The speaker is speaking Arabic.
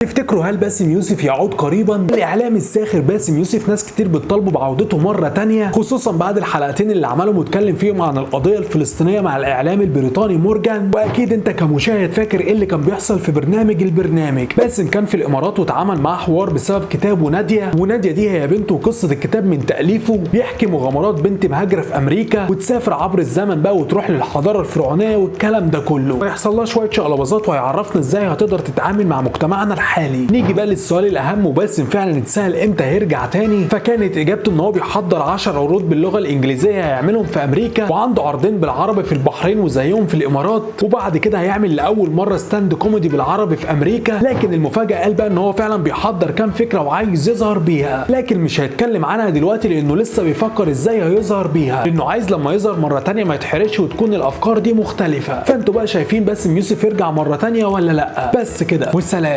تفتكروا هل باسم يوسف يعود قريبا؟ الاعلام الساخر باسم يوسف ناس كتير بتطالبه بعودته مره تانية، خصوصا بعد الحلقتين اللي عملهم واتكلم فيهم عن القضيه الفلسطينيه مع الاعلام البريطاني مورجان. واكيد انت كمشاهد فاكر ايه اللي كان بيحصل في البرنامج. باسم كان في الامارات واتعامل معاه حوار بسبب كتابه ناديه، وناديه دي هي بنته وقصه الكتاب من تاليفه بيحكي مغامرات بنت مهاجره في امريكا وتسافر عبر الزمن بقى وتروح للحضاره الفرعونيه والكلام ده كله، ويحصل لها شويه شقلباظات وهيعرفنا ازاي هتقدر تتعامل مع مجتمعنا الحالي. نيجي بقى للسؤال الاهم، وباسم فعلا اتسال امتى هيرجع تاني، فكانت اجابته ان هو بيحضر 10 عروض باللغه الانجليزيه هيعملهم في امريكا، وعنده عرضين بالعربي في البحرين وزيهم في الامارات، وبعد كده هيعمل لاول مره ستاند كوميدي بالعربي في امريكا. لكن المفاجاه قال بقى ان هو فعلا بيحضر كام فكره وعايز يظهر بيها، لكن مش هيتكلم عنها دلوقتي لانه لسه بيفكر ازاي هيظهر بيها، لانه عايز لما يظهر مره تانيه ما يتحرقش وتكون الافكار دي مختلفه. فانتوا بقى شايفين باسم يوسف يرجع مره تانيه ولا لا؟ بس كده والسلام.